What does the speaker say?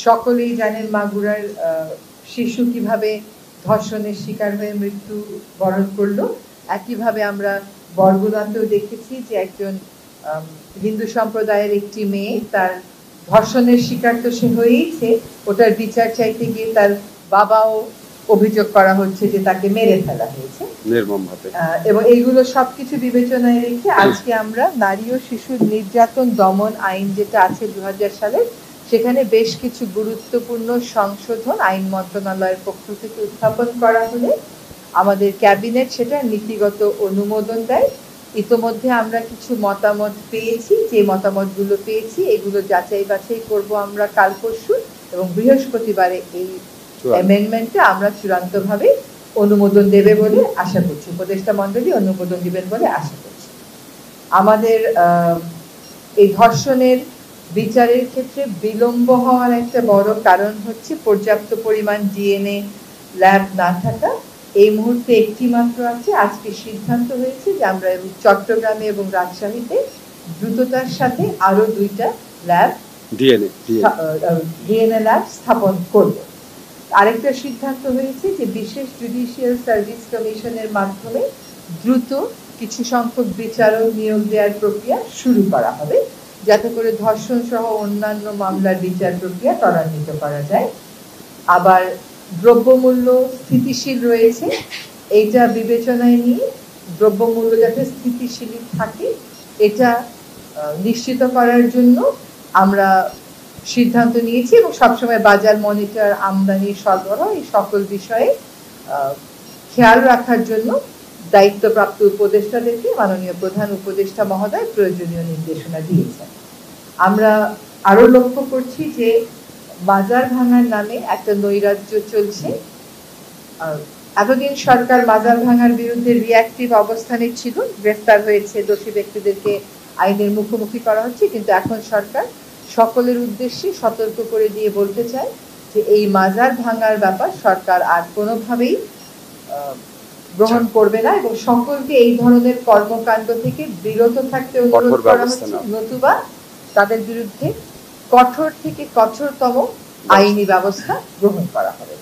সকলেই জানেন মাগুরার শিশু কিভাবে ধর্ষণের শিকার হয়ে মৃত্যু বরণ করলো। একইভাবে আমরা বরগুনাতেও দেখেছি যে একজন হিন্দু সম্প্রদায়ের একটি মেয়ে তার ধর্ষণের শিকার তো সে হয়েইছে, ওটার বিচার চাইতে গিয়ে তার বাবাও অভিযোগ করা হচ্ছে যে তাকে মেরে ফেলা হয়েছে নির্মমভাবে। এবং এইগুলো সবকিছু বিবেচনায় রেখে আজকে আমরা নারী ও শিশু নির্যাতন দমন আইন যেটা আছে 2000 সালের, সেখানে বেশ কিছু গুরুত্বপূর্ণ সংশোধন আইন মন্ত্রণালয়ের পক্ষ থেকে উত্থাপন করা হলে আমাদের ক্যাবিনেট সেটা নীতিগত অনুমোদন দেয়। ইতোমধ্যে আমরা কিছু মতামত পেয়েছি, যে মতামতগুলো পেয়েছি এগুলো যাচাই বাছাই করব আমরা কাল পরশু, এবং বৃহস্পতিবারে এই অ্যামেন্ডমেন্টে আমরা চূড়ান্তভাবে অনুমোদন দেবে বলে আশা করছি, উপদেষ্টা মণ্ডলী অনুমোদন দিবেন বলে আশা করছি। আমাদের এই ধর্ষণের বিচারের ক্ষেত্রে বিলম্ব হওয়ার একটা বড় কারণ হচ্ছে পর্যাপ্ত পরিমাণ ডিএনএ ল্যাব না থাকা। এই মুহূর্তে একটি মাত্র আছে। আজকে সিদ্ধান্ত হয়েছে যে আমরা চট্টগ্রামে এবং রাজশাহীতে দ্রুততার সাথে আরো 2টা ল্যাব ডিএনএ ল্যাব স্থাপন করব। আরেকটা সিদ্ধান্ত হয়েছে যে বিশেষ জুডিশিয়াল সার্ভিস কমিশনের মাধ্যমে দ্রুত কিছু সংখ্যক বিচারক নিয়োগ দেওয়ার প্রক্রিয়া শুরু করা হবে, যাতে করে ধর্ষণ সহ অন্যান্য মামলার বিচার প্রক্রিয়া ত্বরান্বিত করা যায়। আবার দ্রব্যমূল্য স্থিতিশীল রয়েছে, এইটা বিবেচনায় নিয়ে দ্রব্যমূল্য যাতে স্থিতিশীল থাকে এটা নিশ্চিত করার জন্য আমরা সিদ্ধান্ত নিয়েছি, এবং সবসময় বাজার মনিটর, আমদানি, সরবরাহ এই সকল বিষয়ে খেয়াল রাখার জন্য দায়িত্বপ্রাপ্ত উপদেষ্টাদেরকে মাননীয় প্রধান উপদেষ্টা মহোদয় প্রয়োজনীয় নির্দেশনা দিয়েছেন। আমরা আরো লক্ষ্য করছি যে বাজার ভাঙার নামে একটা নৈরাজ্য চলছে। এতদিন সরকার বাজার ভাঙার বিরুদ্ধে রিঅ্যাক্টিভ অবস্থানে ছিল, গ্রেফতার হয়েছে, দোষী ব্যক্তিদেরকে আইনের মুখোমুখি করা হচ্ছে, কিন্তু এখন সরকার সকলের উদ্দেশ্যে সতর্ক করে দিয়ে বলতে চায় যে এই বাজার ভাঙার ব্যাপার সরকার আর কোনোভাবেই গ্রহণ করবে না, এবং সকলকে এই ধরনের কর্মকাণ্ড থেকে বিরত থাকতে অনুরোধ করা হচ্ছে, নতুবা তাদের বিরুদ্ধে কঠোর থেকে কঠোরতম আইনি ব্যবস্থা গ্রহণ করা হবে।